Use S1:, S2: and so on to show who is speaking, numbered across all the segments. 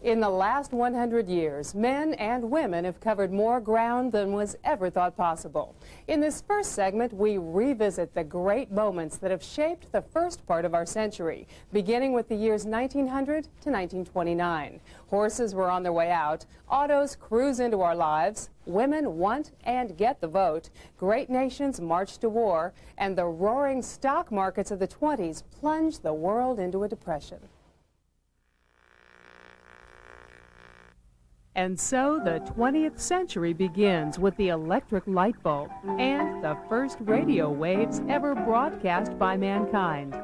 S1: In the last 100 years, men and women have covered more ground than was ever thought possible. In this first segment, we revisit the great moments that have shaped the first part of our century, beginning with the years 1900 to 1929. Horses were on their way out, autos cruise into our lives, women want and get the vote, great nations march to war, and the roaring stock markets of the 20s plunged the world into a depression. And so the 20th century begins with the electric light bulb and the first radio waves ever broadcast by mankind.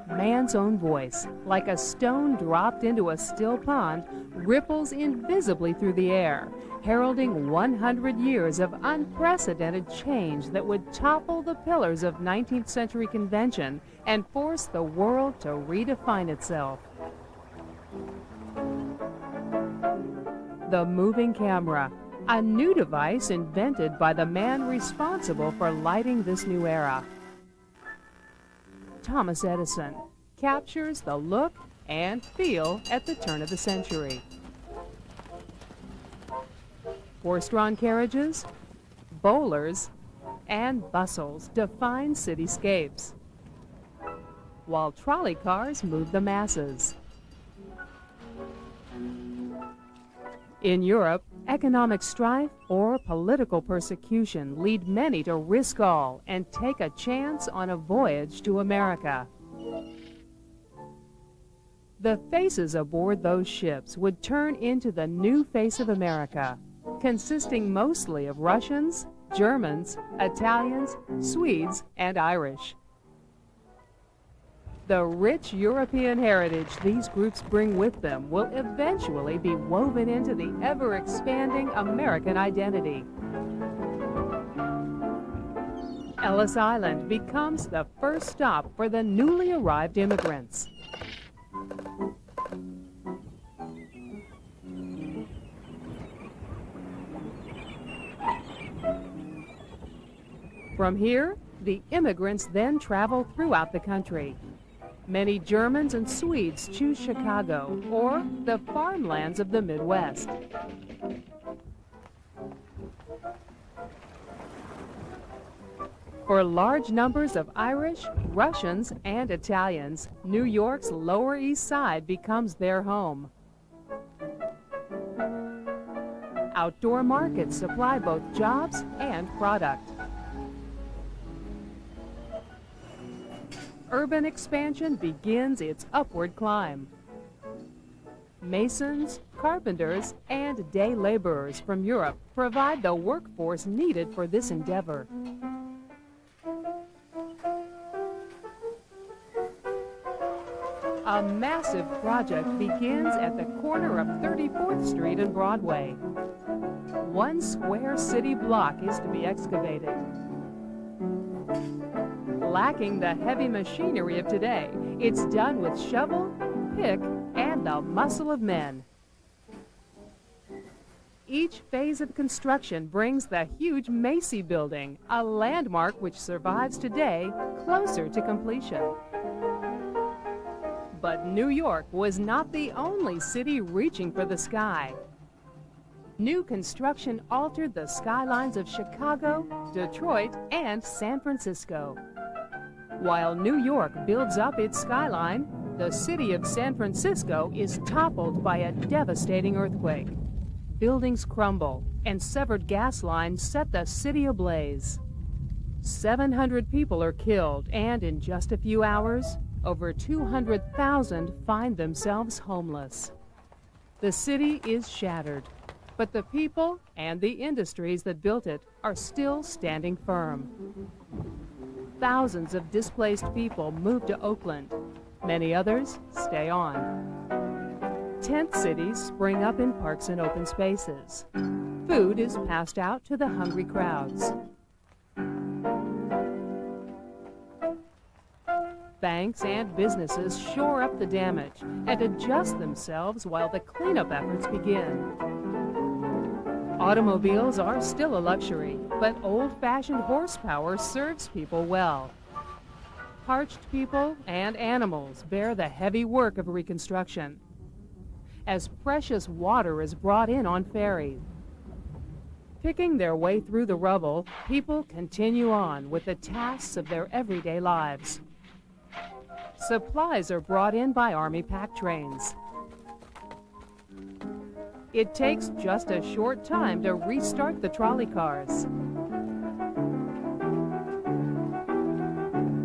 S1: Man's own voice, like a stone dropped into a still pond, ripples invisibly through the air, heralding 100 years of unprecedented change that would topple the pillars of 19th century convention and force the world to redefine itself. The moving camera, a new device invented by the man responsible for lighting this new era. Thomas Edison captures the look and feel at the turn of the century. Horse-drawn carriages, bowlers, and bustles define cityscapes, while trolley cars move the masses. In Europe, economic strife or political persecution lead many to risk all and take a chance on a voyage to America. The faces aboard those ships would turn into the new face of America, consisting mostly of Russians, Germans, Italians, Swedes, and Irish. The rich European heritage these groups bring with them will eventually be woven into the ever-expanding American identity. Ellis Island becomes the first stop for the newly arrived immigrants. From here, the immigrants then travel throughout the country. Many Germans and Swedes choose Chicago or the farmlands of the Midwest. For large numbers of Irish, Russians, and Italians, New York's Lower East Side becomes their home. Outdoor markets supply both jobs and product. Urban expansion begins its upward climb. Masons, carpenters, and day laborers from Europe provide the workforce needed for this endeavor. A massive project begins at the corner of 34th Street and Broadway. 1 square city block is to be excavated. Lacking the heavy machinery of today, it's done with shovel, pick, and the muscle of men. Each phase of construction brings the huge Macy Building, a landmark which survives today, closer to completion. But New York was not the only city reaching for the sky. New construction altered the skylines of Chicago, Detroit, and San Francisco. While New York builds up its skyline, the city of San Francisco is toppled by a devastating earthquake. Buildings crumble, and severed gas lines set the city ablaze. 700 people are killed, and in just a few hours, over 200,000 find themselves homeless. The city is shattered, but the people and the industries that built it are still standing firm. Thousands of displaced people move to Oakland. Many others stay on. Tent cities spring up in parks and open spaces. Food is passed out to the hungry crowds. Banks and businesses shore up the damage and adjust themselves while the cleanup efforts begin. Automobiles are still a luxury, but old-fashioned horsepower serves people well. Parched people and animals bear the heavy work of reconstruction. as precious water is brought in on ferries. Picking their way through the rubble, people continue on with the tasks of their everyday lives. Supplies are brought in by Army pack trains. It takes just a short time to restart the trolley cars.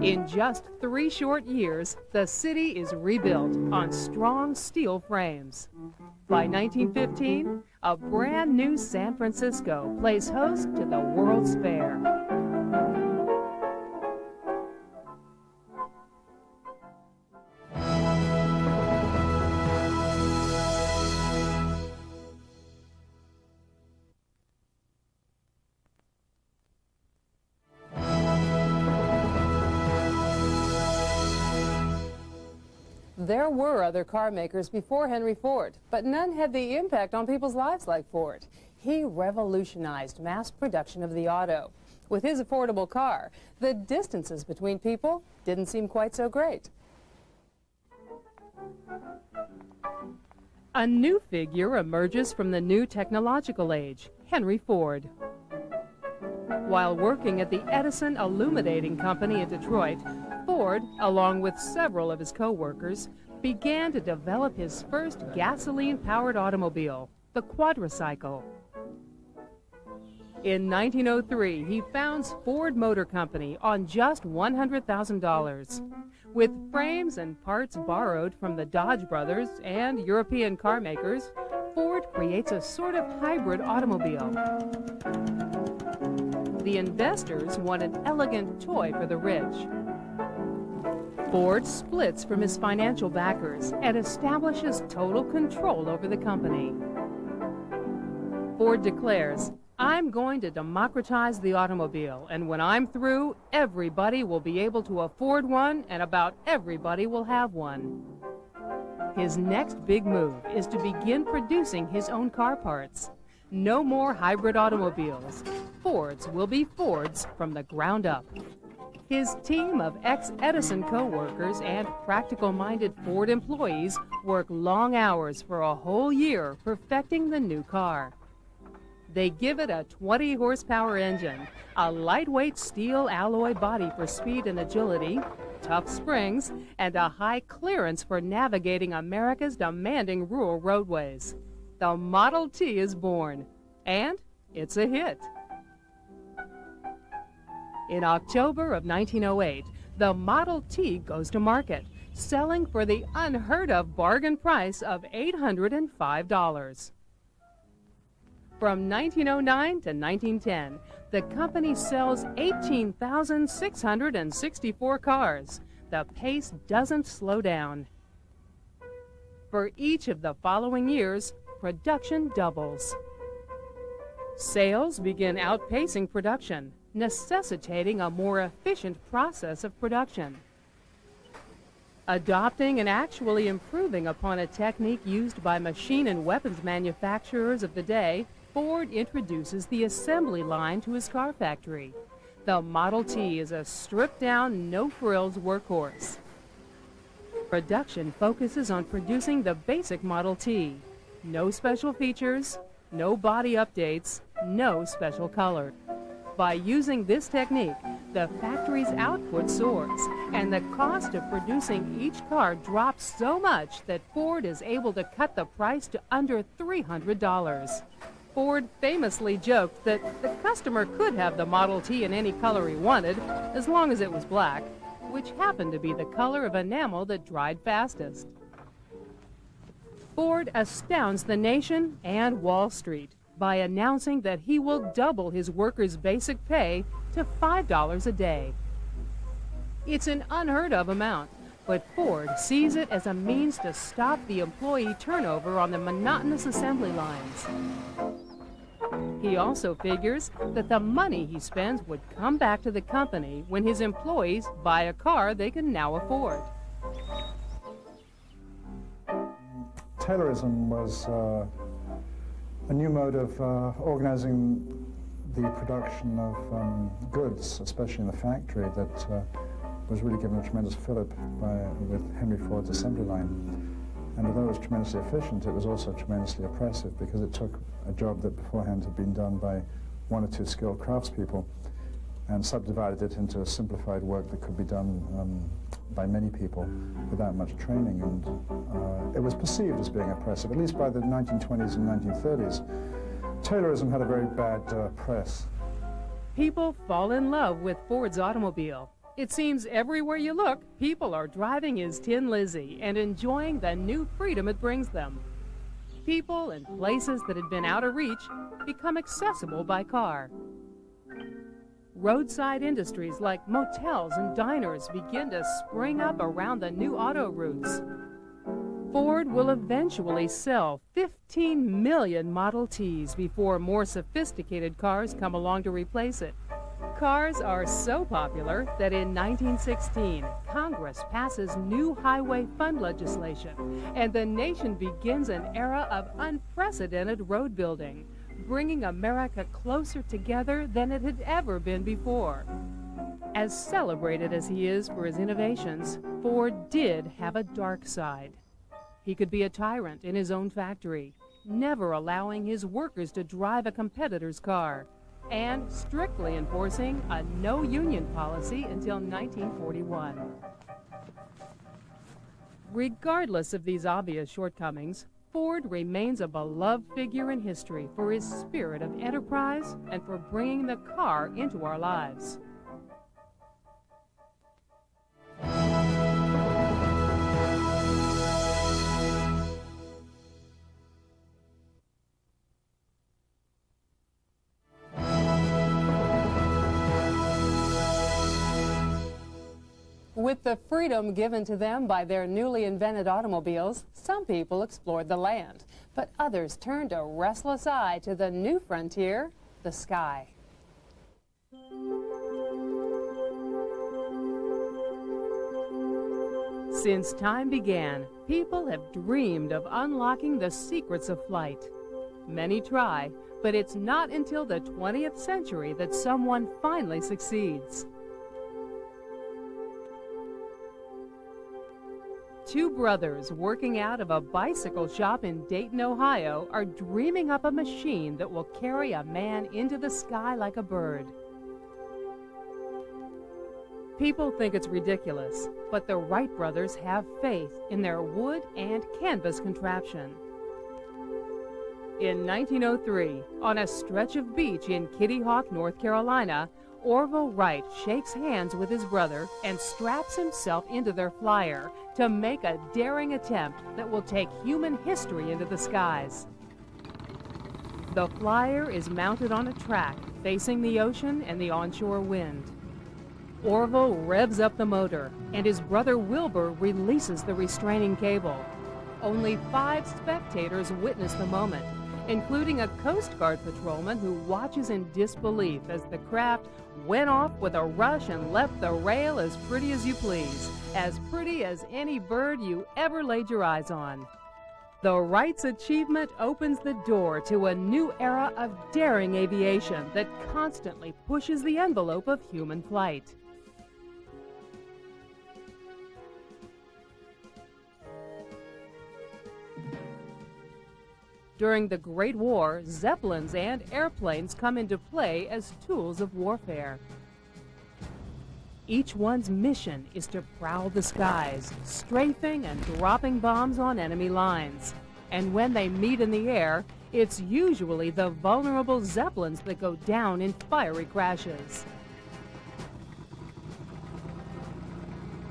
S1: In just 3 short years, the city is rebuilt on strong steel frames. By 1915, a brand new San Francisco plays host to the World's Fair. There were other car makers before Henry Ford, but none had the impact on people's lives like Ford. He revolutionized mass production of the auto. With his affordable car, the distances between people didn't seem quite so great. A new figure emerges from the new technological age, Henry Ford. While working at the Edison Illuminating Company in Detroit, Ford, along with several of his co-workers, began to develop his first gasoline-powered automobile, the quadricycle. In 1903, he founds Ford Motor Company on just $100,000. With frames and parts borrowed from the Dodge brothers and European car makers, Ford creates a sort of hybrid automobile. The investors want an elegant toy for the rich. Ford splits from his financial backers and establishes total control over the company. Ford declares, "I'm going to democratize the automobile, and when I'm through, everybody will be able to afford one, and about everybody will have one." His next big move is to begin producing his own car parts. No more hybrid automobiles. Fords will be Fords from the ground up. His team of ex-Edison co-workers and practical-minded Ford employees work long hours for a whole year perfecting the new car. They give it a 20-horsepower engine, a lightweight steel alloy body for speed and agility, tough springs, and a high clearance for navigating America's demanding rural roadways. The Model T is born, and it's a hit. In October of 1908, the Model T goes to market, selling for the unheard-of bargain price of $805. From 1909 to 1910, the company sells 18,664 cars. The pace doesn't slow down. For each of the following years, production doubles. Sales begin outpacing production, necessitating a more efficient process of production. Adopting and actually improving upon a technique used by machine and weapons manufacturers of the day, Ford introduces the assembly line to his car factory. The Model T is a stripped-down, no-frills workhorse. Production focuses on producing the basic Model T. No special features, no body updates, no special color. By using this technique, the factory's output soars, and the cost of producing each car drops so much that Ford is able to cut the price to under $300. Ford famously joked that the customer could have the Model T in any color he wanted, as long as it was black, which happened to be the color of enamel that dried fastest. Ford astounds the nation and Wall Street by announcing that he will double his workers' basic pay to $5 a day. It's an unheard of amount, but Ford sees it as a means to stop the employee turnover on the monotonous assembly lines. He also figures that the money he spends would come back to the company when his employees buy a car they can now afford.
S2: Taylorism was a new mode of organizing the production of goods, especially in the factory, that was really given a tremendous fillip with Henry Ford's assembly line. And although it was tremendously efficient, it was also tremendously oppressive because it took a job that beforehand had been done by one or two skilled craftspeople and subdivided it into simplified work that could be done by many people without much training. And it was perceived as being oppressive, at least by the 1920s and 1930s. Taylorism had a very bad press.
S1: People fall in love with Ford's automobile. It seems everywhere you look, people are driving his Tin Lizzie and enjoying the new freedom it brings them. People and places that had been out of reach become accessible by car. Roadside industries like motels and diners begin to spring up around the new auto routes. Ford will eventually sell 15 million Model Ts before more sophisticated cars come along to replace it. Cars are so popular that in 1916, Congress passes new highway fund legislation, and the nation begins an era of unprecedented road building, bringing America closer together than it had ever been before. As celebrated as he is for his innovations, Ford did have a dark side. He could be a tyrant in his own factory, never allowing his workers to drive a competitor's car, and strictly enforcing a no-union policy until 1941. Regardless of these obvious shortcomings, Ford remains a beloved figure in history for his spirit of enterprise and for bringing the car into our lives. With the freedom given to them by their newly invented automobiles, some people explored the land, but others turned a restless eye to the new frontier, the sky. Since time began, people have dreamed of unlocking the secrets of flight. Many try, but it's not until the 20th century that someone finally succeeds. Two brothers working out of a bicycle shop in Dayton, Ohio, are dreaming up a machine that will carry a man into the sky like a bird. People think it's ridiculous, but the Wright brothers have faith in their wood and canvas contraption. In 1903, on a stretch of beach in Kitty Hawk, North Carolina, Orville Wright shakes hands with his brother and straps himself into their flyer to make a daring attempt that will take human history into the skies. The flyer is mounted on a track facing the ocean and the onshore wind. Orville revs up the motor, and his brother Wilbur releases the restraining cable. Only 5 spectators witness the moment, including a Coast Guard patrolman who watches in disbelief as the craft went off with a rush and left the rail as pretty as you please, as pretty as any bird you ever laid your eyes on. The Wrights' achievement opens the door to a new era of daring aviation that constantly pushes the envelope of human flight. During the Great War, Zeppelins and airplanes come into play as tools of warfare. Each one's mission is to prowl the skies, strafing and dropping bombs on enemy lines. And when they meet in the air, it's usually the vulnerable Zeppelins that go down in fiery crashes.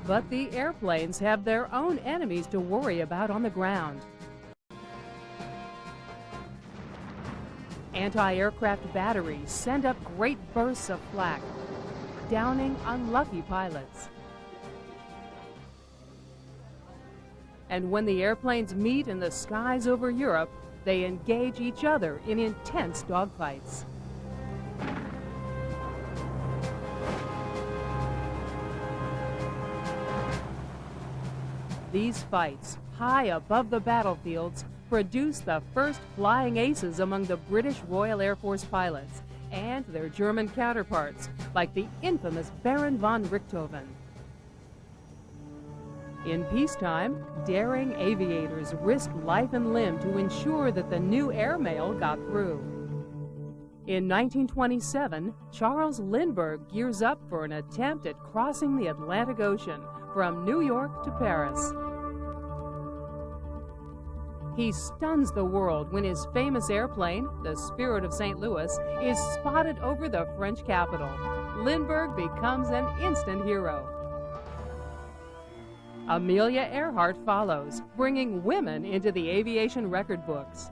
S1: But the airplanes have their own enemies to worry about on the ground. Anti-aircraft batteries send up great bursts of flak, downing unlucky pilots. And when the airplanes meet in the skies over Europe, they engage each other in intense dogfights. These fights, high above the battlefields, produced the first flying aces among the British Royal Air Force pilots and their German counterparts, like the infamous Baron von Richthofen. In peacetime, daring aviators risked life and limb to ensure that the new airmail got through. In 1927, Charles Lindbergh gears up for an attempt at crossing the Atlantic Ocean from New York to Paris. He stuns the world when his famous airplane, the Spirit of St. Louis, is spotted over the French capital. Lindbergh becomes an instant hero. Amelia Earhart follows, bringing women into the aviation record books.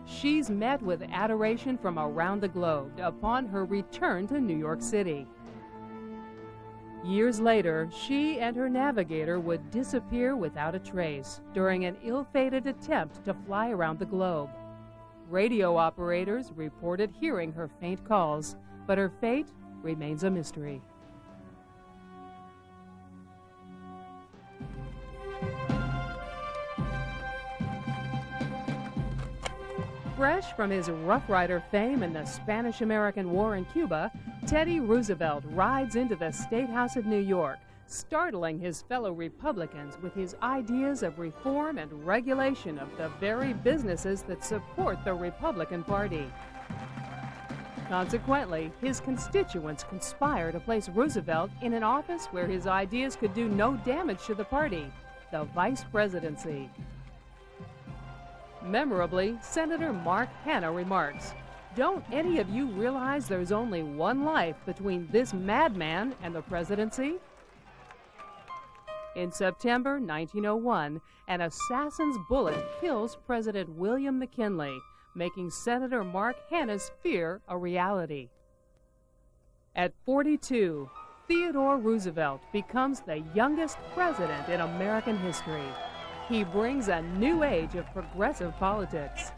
S1: She's met with adoration from around the globe upon her return to New York City. Years later, she and her navigator would disappear without a trace during an ill-fated attempt to fly around the globe. Radio operators reported hearing her faint calls, but her fate remains a mystery. Fresh from his Rough Rider fame in the Spanish-American War in Cuba, Teddy Roosevelt rides into the State House of New York, startling his fellow Republicans with his ideas of reform and regulation of the very businesses that support the Republican Party. Consequently, his constituents conspire to place Roosevelt in an office where his ideas could do no damage to the party, the vice presidency. Memorably, Senator Mark Hanna remarks, "Don't any of you realize there's only one life between this madman and the presidency?" In September 1901, an assassin's bullet kills President William McKinley, making Senator Mark Hanna's fear a reality. At 42, Theodore Roosevelt becomes the youngest president in American history. He brings a new age of progressive politics.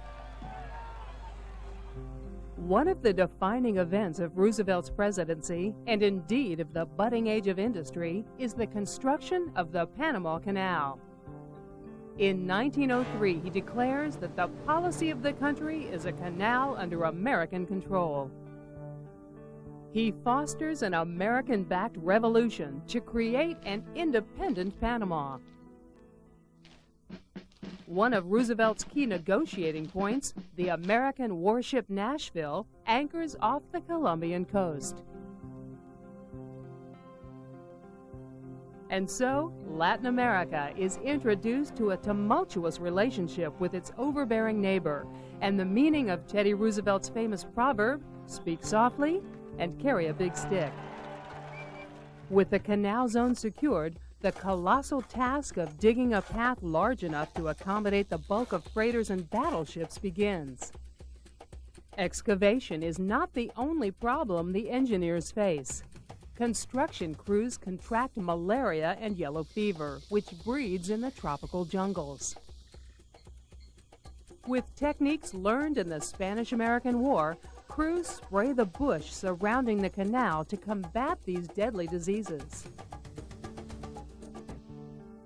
S1: One of the defining events of Roosevelt's presidency, and indeed of the budding age of industry, is the construction of the Panama Canal. In 1903, he declares that the policy of the country is a canal under American control. He fosters an American-backed revolution to create an independent Panama. One of Roosevelt's key negotiating points, the American warship Nashville, anchors off the Colombian coast. And so, Latin America is introduced to a tumultuous relationship with its overbearing neighbor, and the meaning of Teddy Roosevelt's famous proverb, "Speak softly and carry a big stick." With the canal zone secured, the colossal task of digging a path large enough to accommodate the bulk of freighters and battleships begins. Excavation is not the only problem the engineers face. Construction crews contract malaria and yellow fever, which breeds in the tropical jungles. With techniques learned in the Spanish-American War, crews spray the bush surrounding the canal to combat these deadly diseases.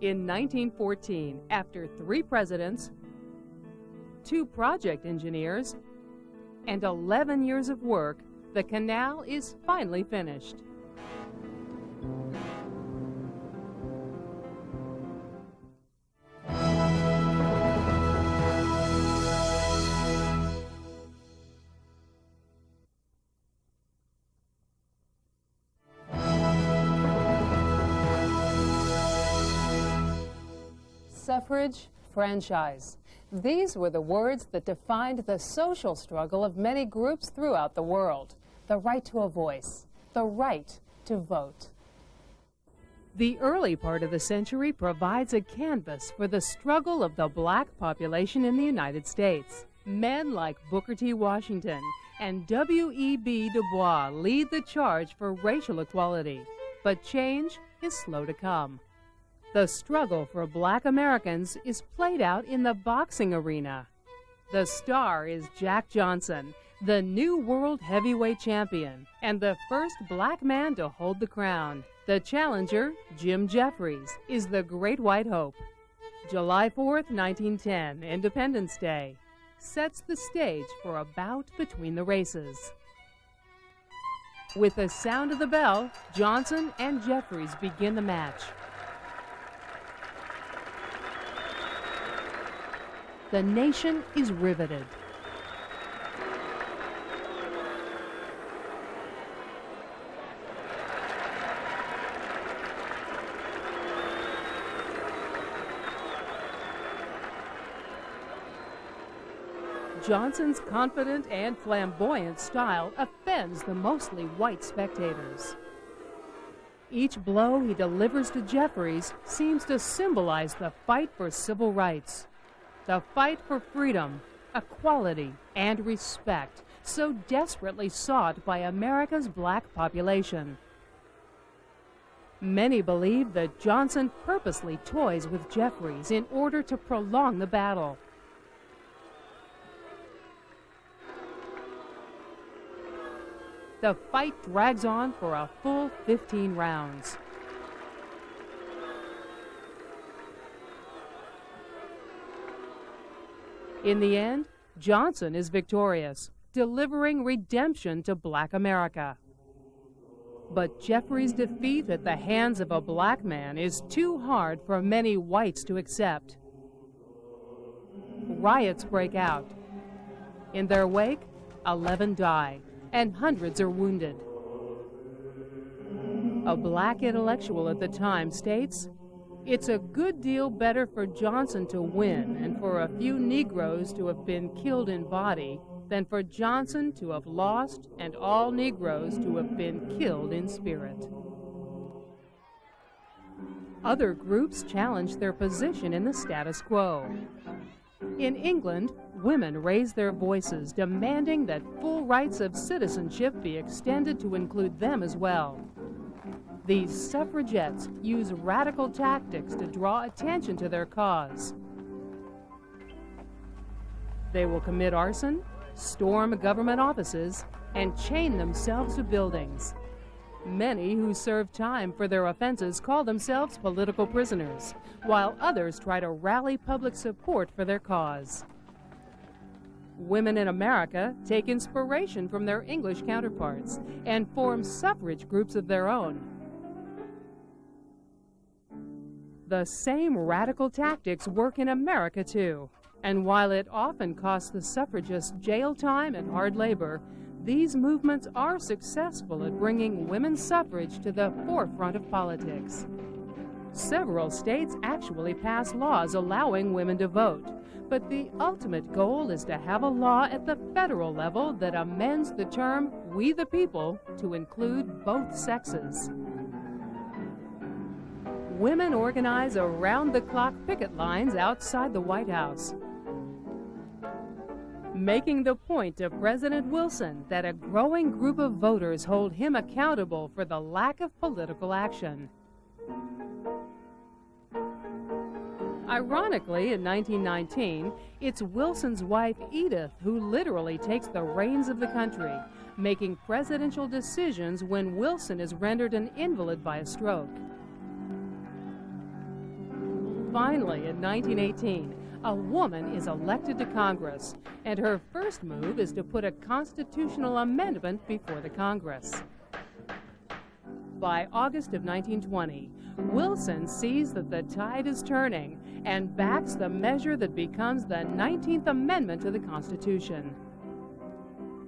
S1: In 1914, after 3 presidents, 2 project engineers, and 11 years of work, the canal is finally finished. Suffrage, franchise. These were the words that defined the social struggle of many groups throughout the world. The right to a voice, the right to vote. The early part of the century provides a canvas for the struggle of the black population in the United States. Men like Booker T. Washington and W.E.B. Du Bois lead the charge for racial equality, but change is slow to come. The struggle for black Americans is played out in the boxing arena. The star is Jack Johnson, the new world heavyweight champion, and the first black man to hold the crown. The challenger, Jim Jeffries, is the Great White Hope. July 4th, 1910, Independence Day, sets the stage for a bout between the races. With the sound of the bell, Johnson and Jeffries begin the match. the nation is riveted. Johnson's confident and flamboyant style offends the mostly white spectators. Each blow he delivers to Jeffries seems to symbolize the fight for civil rights, the fight for freedom, equality, and respect so desperately sought by America's black population. Many believe that Johnson purposely toys with Jeffries in order to prolong the battle. The fight drags on for a full 15 rounds. In the end, Johnson is victorious, delivering redemption to black America. But Jeffries' defeat at the hands of a black man is too hard for many whites to accept. Riots break out. In their wake, 11 die, and hundreds are wounded. A black intellectual at the time states, "It's a good deal better for Johnson to win and for a few Negroes to have been killed in body than for Johnson to have lost and all Negroes to have been killed in spirit." Other groups challenge their position in the status quo. In England, women raise their voices, demanding that full rights of citizenship be extended to include them as well. These suffragettes use radical tactics to draw attention to their cause. They will commit arson, storm government offices, and chain themselves to buildings. Many who serve time for their offenses call themselves political prisoners, while others try to rally public support for their cause. Women in America take inspiration from their English counterparts and form suffrage groups of their own. The same radical tactics work in America too, and while it often costs the suffragists jail time and hard labor, these movements are successful at bringing women's suffrage to the forefront of politics. Several states actually pass laws allowing women to vote, but the ultimate goal is to have a law at the federal level that amends the term "we the people" to include both sexes. Women organize around-the-clock picket lines outside the White House, making the point to President Wilson that a growing group of voters hold him accountable for the lack of political action. Ironically, in 1919, it's Wilson's wife, Edith, who literally takes the reins of the country, making presidential decisions when Wilson is rendered an invalid by a stroke. Finally, in 1918, a woman is elected to Congress, and her first move is to put a constitutional amendment before the Congress. By August of 1920, Wilson sees that the tide is turning and backs the measure that becomes the 19th Amendment to the Constitution.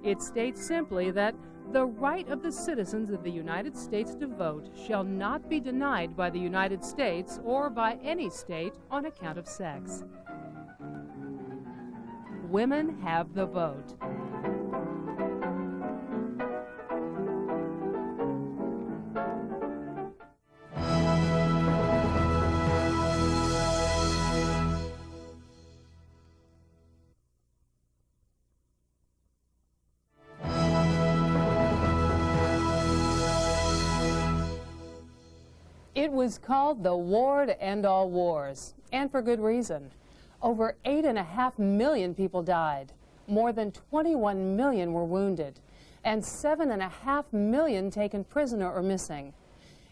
S1: It states simply that the right of the citizens of the United States to vote shall not be denied by the United States or by any state on account of sex. Women have the vote. It was called the War to End All Wars, and for good reason. Over 8.5 million people died, more than 21 million were wounded, and 7.5 million taken prisoner or missing.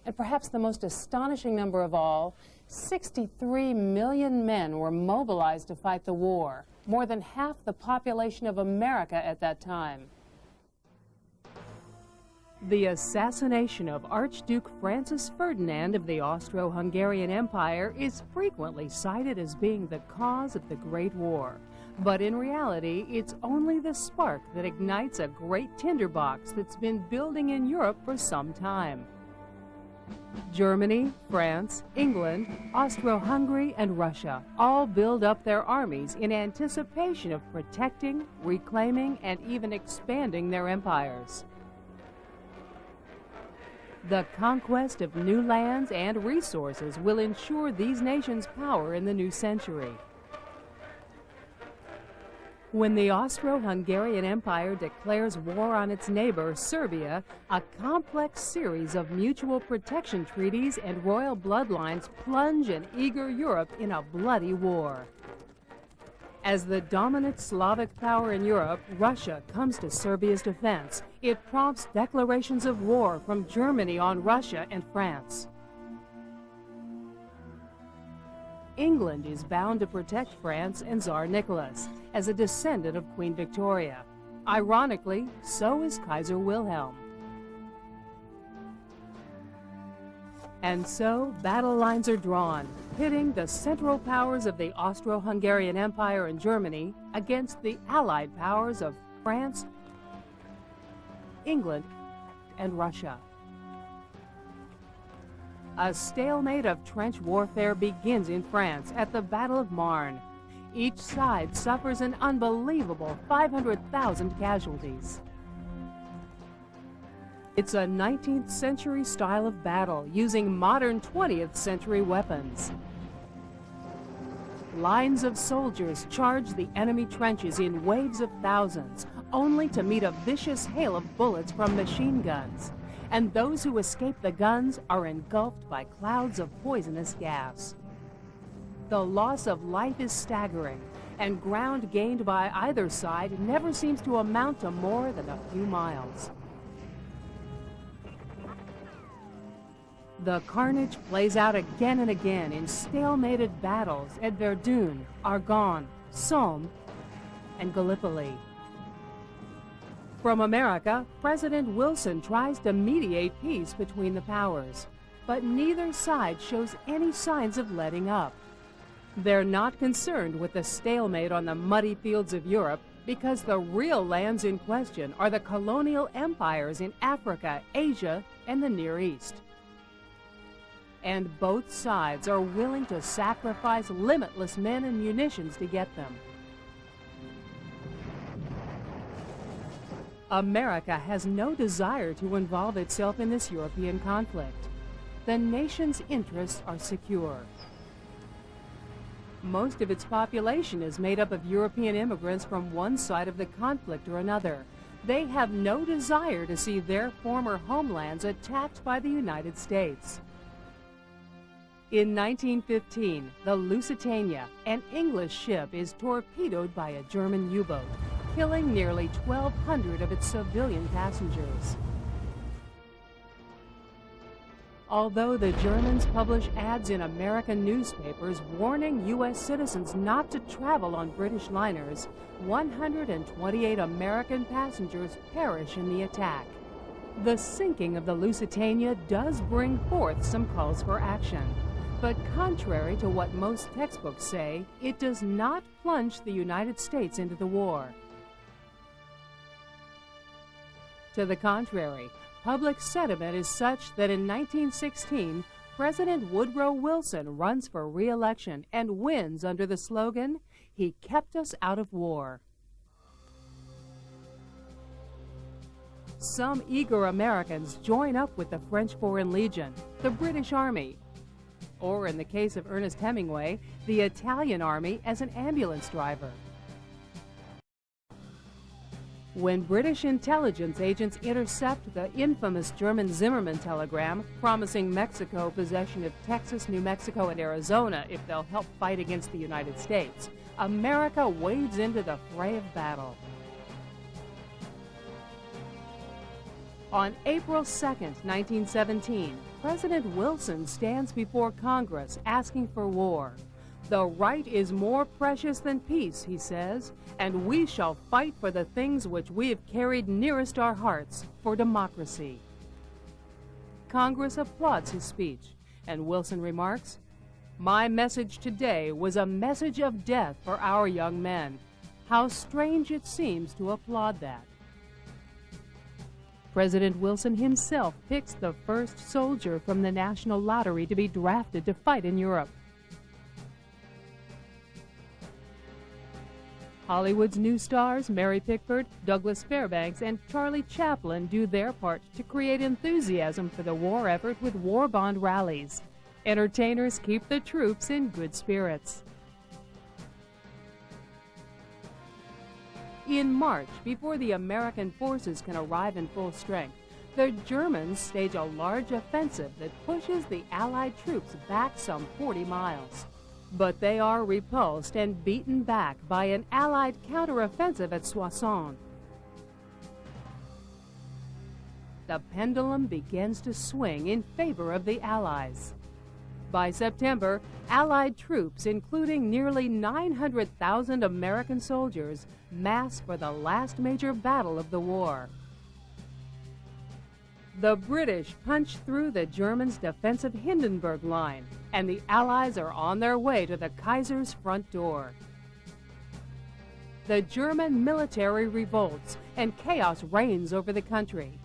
S1: And perhaps the most astonishing number of all, 63 million men were mobilized to fight the war, more than half the population of America at that time. The assassination of Archduke Francis Ferdinand of the Austro-Hungarian Empire is frequently cited as being the cause of the Great War. But in reality, it's only the spark that ignites a great tinderbox that's been building in Europe for some time. Germany, France, England, Austro-Hungary, and Russia all build up their armies in anticipation of protecting, reclaiming, and even expanding their empires. The conquest of new lands and resources will ensure these nations' power in the new century. When the Austro-Hungarian Empire declares war on its neighbor, Serbia, a complex series of mutual protection treaties and royal bloodlines plunge an eager Europe in a bloody war. As the dominant Slavic power in Europe, Russia comes to Serbia's defense. It prompts declarations of war from Germany on Russia and France. England is bound to protect France and Tsar Nicholas as a descendant of Queen Victoria. Ironically, so is Kaiser Wilhelm. And so, battle lines are drawn, pitting the central powers of the Austro-Hungarian Empire and Germany against the allied powers of France, England, and Russia. A stalemate of trench warfare begins in France at the Battle of Marne. Each side suffers an unbelievable 500,000 casualties. It's a 19th century style of battle using modern 20th century weapons. Lines of soldiers charge the enemy trenches in waves of thousands, only to meet a vicious hail of bullets from machine guns. And those who escape the guns are engulfed by clouds of poisonous gas. The loss of life is staggering, and ground gained by either side never seems to amount to more than a few miles. The carnage plays out again and again in stalemated battles at Verdun, Argonne, Somme, and Gallipoli. From America, President Wilson tries to mediate peace between the powers, but neither side shows any signs of letting up. They're not concerned with the stalemate on the muddy fields of Europe because the real lands in question are the colonial empires in Africa, Asia, and the Near East. And both sides are willing to sacrifice limitless men and munitions to get them. America has no desire to involve itself in this European conflict. The nation's interests are secure. Most of its population is made up of European immigrants from one side of the conflict or another. They have no desire to see their former homelands attacked by the United States. In 1915, the Lusitania, an English ship, is torpedoed by a German U-boat, killing nearly 1,200 of its civilian passengers. Although the Germans publish ads in American newspapers warning U.S. citizens not to travel on British liners, 128 American passengers perish in the attack. The sinking of the Lusitania does bring forth some calls for action. But contrary to what most textbooks say, it does not plunge the United States into the war. To the contrary, public sentiment is such that in 1916, President Woodrow Wilson runs for re-election and wins under the slogan, "He kept us out of war." Some eager Americans join up with the French Foreign Legion, the British Army, or in the case of Ernest Hemingway, the Italian Army as an ambulance driver. When British intelligence agents intercept the infamous German Zimmermann telegram promising Mexico possession of Texas, New Mexico, and Arizona if they'll help fight against the United States, America wades into the fray of battle. On April 2, 1917, President Wilson stands before Congress asking for war. "The right is more precious than peace," he says, "and we shall fight for the things which we have carried nearest our hearts, for democracy." Congress applauds his speech, and Wilson remarks, "My message today was a message of death for our young men. How strange it seems to applaud that." President Wilson himself picks the first soldier from the National Lottery to be drafted to fight in Europe. Hollywood's new stars Mary Pickford, Douglas Fairbanks, and Charlie Chaplin do their part to create enthusiasm for the war effort with war bond rallies. Entertainers keep the troops in good spirits. In March, before the American forces can arrive in full strength, the Germans stage a large offensive that pushes the Allied troops back some 40 miles. But they are repulsed and beaten back by an Allied counteroffensive at Soissons. The pendulum begins to swing in favor of the Allies. By September, Allied troops, including nearly 900,000 American soldiers, mass for the last major battle of the war. The British punch through the Germans' defensive Hindenburg line, and the Allies are on their way to the Kaiser's front door. The German military revolts, and chaos reigns over the country.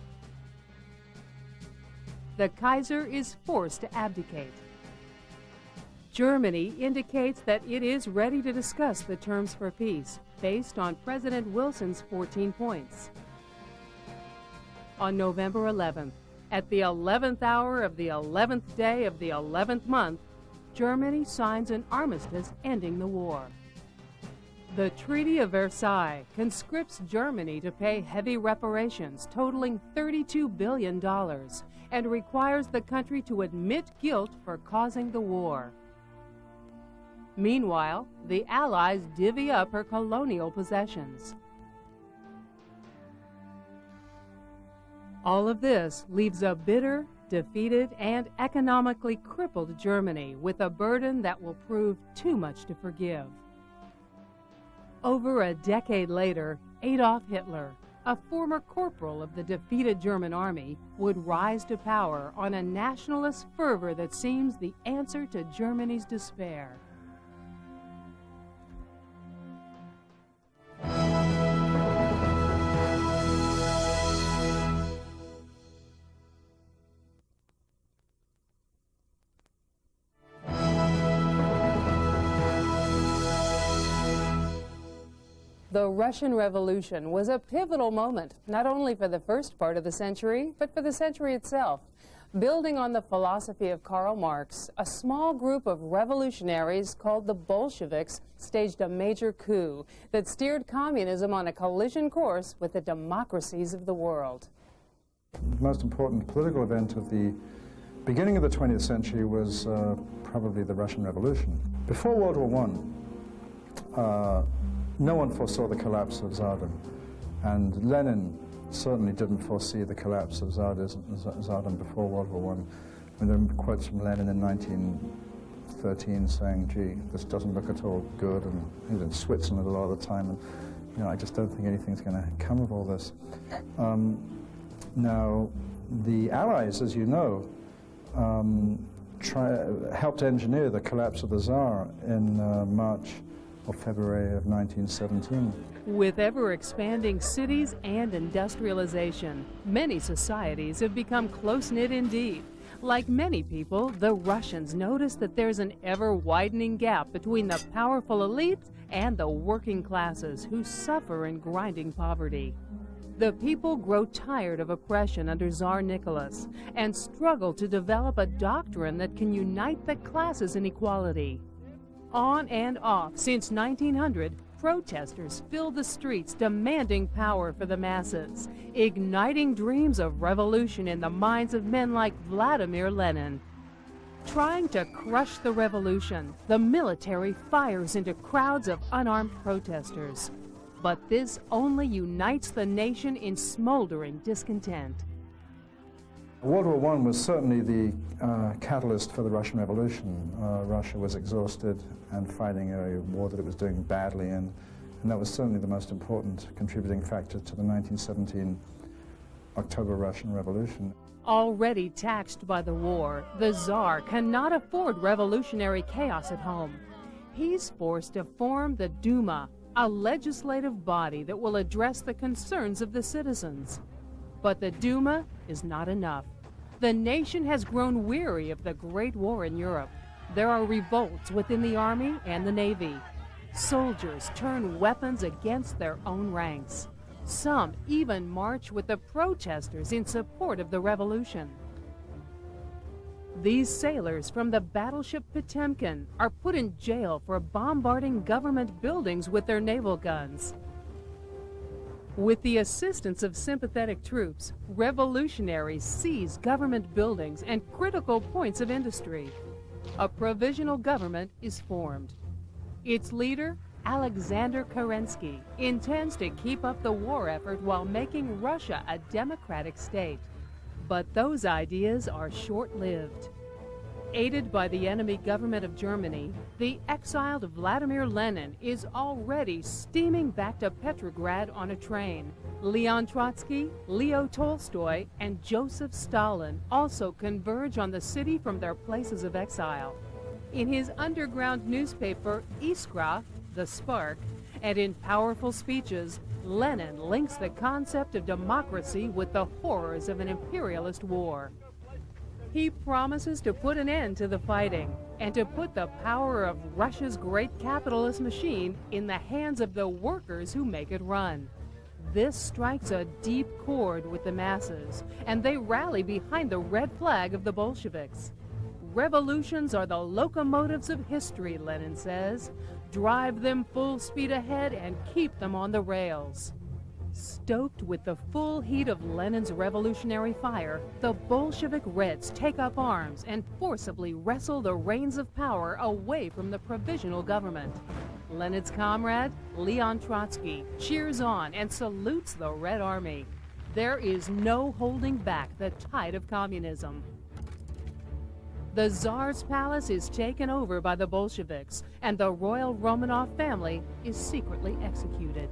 S1: The Kaiser is forced to abdicate. Germany indicates that it is ready to discuss the terms for peace, based on President Wilson's 14 points. On November 11th, at the 11th hour of the 11th day of the 11th month, Germany signs an armistice ending the war. The Treaty of Versailles conscripts Germany to pay heavy reparations totaling $32 billion and requires the country to admit guilt for causing the war. Meanwhile, the Allies divvy up her colonial possessions. All of this leaves a bitter, defeated, and economically crippled Germany with a burden that will prove too much to forgive. Over a decade later, Adolf Hitler, a former corporal of the defeated German army, would rise to power on a nationalist fervor that seems the answer to Germany's despair. The Russian Revolution was a pivotal moment, not only for the first part of the century, but for the century itself. Building on the philosophy of Karl Marx, a small group of revolutionaries called the Bolsheviks staged a major coup that steered communism on a collision course with the democracies of the world.
S2: The most important political event of the beginning of the 20th century was probably the Russian Revolution. Before World War I, no one foresaw the collapse of Tsardom, and Lenin certainly didn't foresee the collapse of Tsardom before World War I. I mean, there are quotes from Lenin in 1913 saying, "Gee, this doesn't look at all good," and he was in Switzerland a lot of the time, and I just don't think anything's going to come of all this. Now, the Allies, as you know, helped engineer the collapse of the Tsar in March or February of 1917.
S1: With ever-expanding cities and industrialization, many societies have become close-knit indeed. Like many people, the Russians notice that there's an ever-widening gap between the powerful elites and the working classes who suffer in grinding poverty. The people grow tired of oppression under Tsar Nicholas and struggle to develop a doctrine that can unite the classes in equality. On and off since 1900, protesters filled the streets demanding power for the masses, igniting dreams of revolution in the minds of men like Vladimir Lenin. Trying to crush the revolution, the military fires into crowds of unarmed protesters. But this only unites the nation in smoldering discontent.
S2: World War I was certainly the catalyst for the Russian Revolution. Russia was exhausted and fighting a war that it was doing badly in, and that was certainly the most important contributing factor to the 1917 October Russian Revolution.
S1: Already taxed by the war, the Tsar cannot afford revolutionary chaos at home. He's forced to form the Duma, a legislative body that will address the concerns of the citizens. But the Duma is not enough. The nation has grown weary of the Great War in Europe. There are revolts within the Army and the Navy. Soldiers turn weapons against their own ranks. Some even march with the protesters in support of the revolution. These sailors from the battleship Potemkin are put in jail for bombarding government buildings with their naval guns. With the assistance of sympathetic troops, revolutionaries seize government buildings and critical points of industry. A provisional government is formed. Its leader, Alexander Kerensky, intends to keep up the war effort while making Russia a democratic state. But those ideas are short-lived. Aided by the enemy government of Germany, the exiled Vladimir Lenin is already steaming back to Petrograd on a train. Leon Trotsky, Leo Tolstoy, and Joseph Stalin also converge on the city from their places of exile. In his underground newspaper, Iskra, The Spark, and in powerful speeches, Lenin links the concept of democracy with the horrors of an imperialist war. He promises to put an end to the fighting and to put the power of Russia's great capitalist machine in the hands of the workers who make it run. This strikes a deep chord with the masses, and they rally behind the red flag of the Bolsheviks. Revolutions are the locomotives of history, Lenin says. Drive them full speed ahead and keep them on the rails. Stoked with the full heat of Lenin's revolutionary fire, the Bolshevik Reds take up arms and forcibly wrestle the reins of power away from the provisional government. Lenin's comrade, Leon Trotsky, cheers on and salutes the Red Army. There is no holding back the tide of communism. The Tsar's palace is taken over by the Bolsheviks, and the royal Romanov family is secretly executed.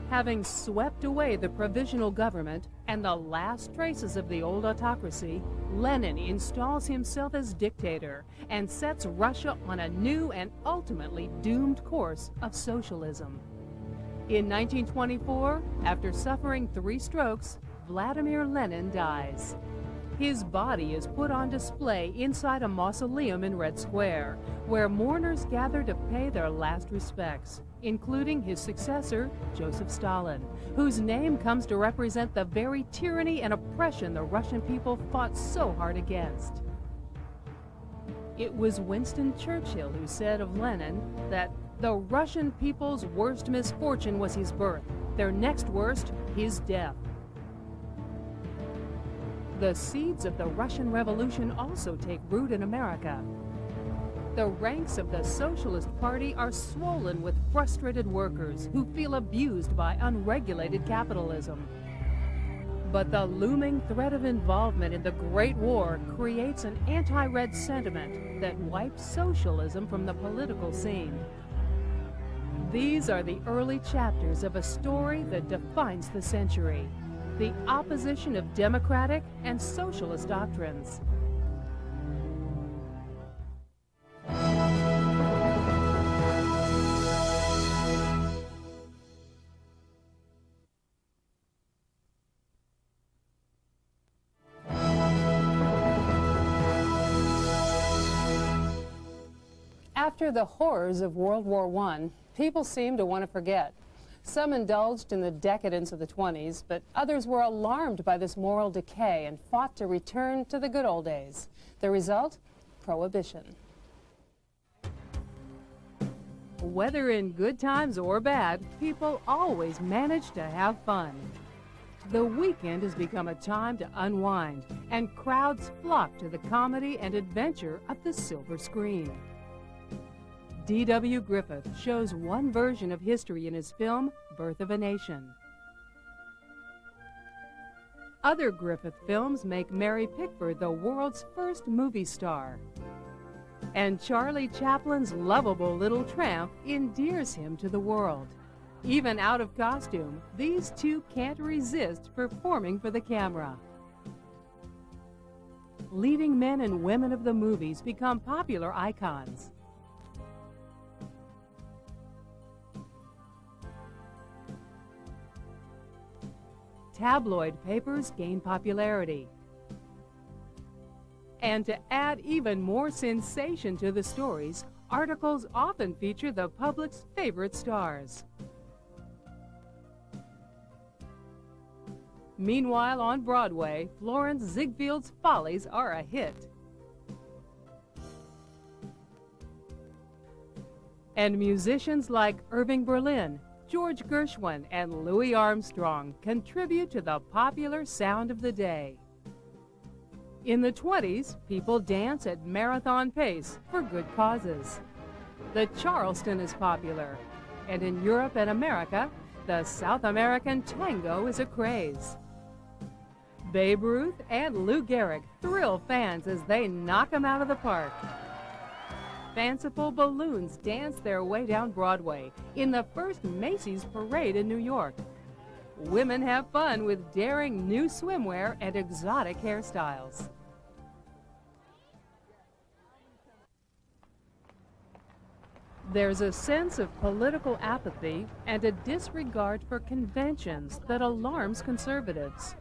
S1: Having swept away the provisional government and the last traces of the old autocracy, Lenin installs himself as dictator and sets Russia on a new and ultimately doomed course of socialism. In 1924, after suffering 3 strokes, Vladimir Lenin dies. His body is put on display inside a mausoleum in Red Square, where mourners gather to pay their last respects, including his successor, Joseph Stalin, whose name comes to represent the very tyranny and oppression the Russian people fought so hard against. It was Winston Churchill who said of Lenin that the Russian people's worst misfortune was his birth, their next worst, his death. The seeds of the Russian Revolution also take root in America. The ranks of the Socialist Party are swollen with frustrated workers who feel abused by unregulated capitalism. But the looming threat of involvement in the Great War creates an anti-red sentiment that wipes socialism from the political scene. These are the early chapters of a story that defines the century: the opposition of democratic and socialist doctrines. After the horrors of World War I, people seemed to want to forget. Some indulged in the decadence of the 20s, but others were alarmed by this moral decay and fought to return to the good old days. The result? Prohibition. Whether in good times or bad, people always manage to have fun. The weekend has become a time to unwind, and crowds flock to the comedy and adventure of the silver screen. D.W. Griffith shows one version of history in his film, Birth of a Nation. Other Griffith films make Mary Pickford the world's first movie star. And Charlie Chaplin's lovable little tramp endears him to the world. Even out of costume, these two can't resist performing for the camera. Leading men and women of the movies become popular icons. Tabloid papers gain popularity. And to add even more sensation to the stories, articles often feature the public's favorite stars. Meanwhile, on Broadway, Florence Ziegfeld's Follies are a hit. And musicians like Irving Berlin, George Gershwin, and Louis Armstrong contribute to the popular sound of the day. In the 20s, people dance at marathon pace for good causes. The Charleston is popular, and in Europe and America, the South American tango is a craze. Babe Ruth and Lou Gehrig thrill fans as they knock them out of the park. Fanciful balloons dance their way down Broadway in the first Macy's parade in New York. Women have fun with daring new swimwear and exotic hairstyles. There's a sense of political apathy and a disregard for conventions that alarms conservatives.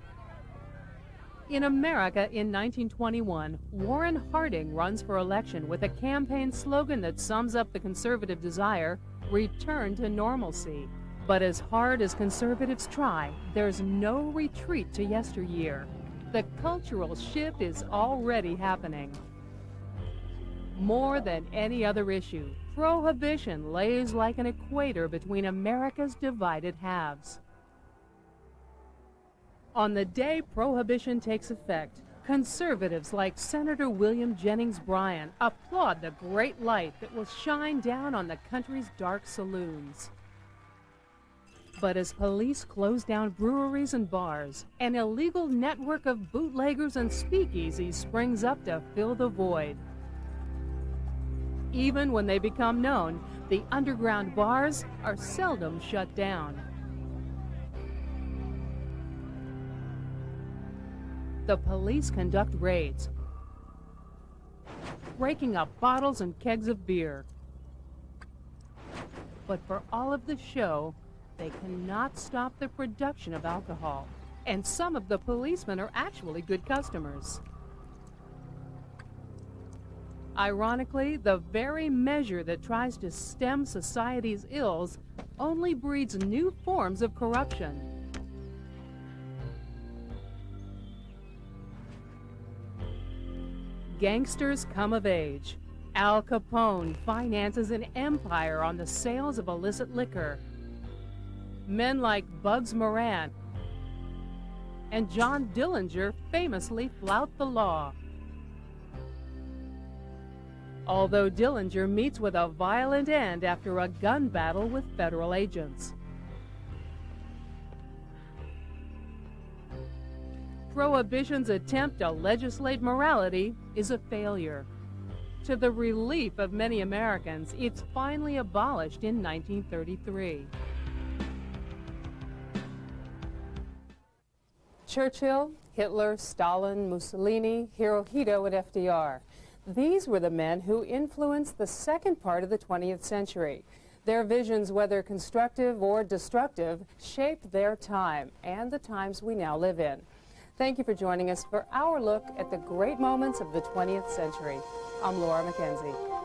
S1: In America in 1921, Warren Harding runs for election with a campaign slogan that sums up the conservative desire, return to normalcy. But as hard as conservatives try, there's no retreat to yesteryear. The cultural shift is already happening. More than any other issue, prohibition lays like an equator between America's divided halves. On the day prohibition takes effect, conservatives like Senator William Jennings Bryan applaud the great light that will shine down on the country's dark saloons. But as police close down breweries and bars, an illegal network of bootleggers and speakeasies springs up to fill the void. Even when they become known, the underground bars are seldom shut down. The police conduct raids, breaking up bottles and kegs of beer. But for all of the show, they cannot stop the production of alcohol, and some of the policemen are actually good customers. Ironically, the very measure that tries to stem society's ills only breeds new forms of corruption. Gangsters come of age. Al Capone finances an empire on the sales of illicit liquor. Men like Bugs Moran and John Dillinger famously flout the law. Although Dillinger meets with a violent end after a gun battle with federal agents. Prohibition's attempt to legislate morality is a failure. To the relief of many Americans, it's finally abolished in 1933. Churchill, Hitler, Stalin, Mussolini, Hirohito, and FDR. These were the men who influenced the second part of the 20th century. Their visions, whether constructive or destructive, shaped their time and the times we now live in. Thank you for joining us for our look at the great moments of the 20th century. I'm Laura McKenzie.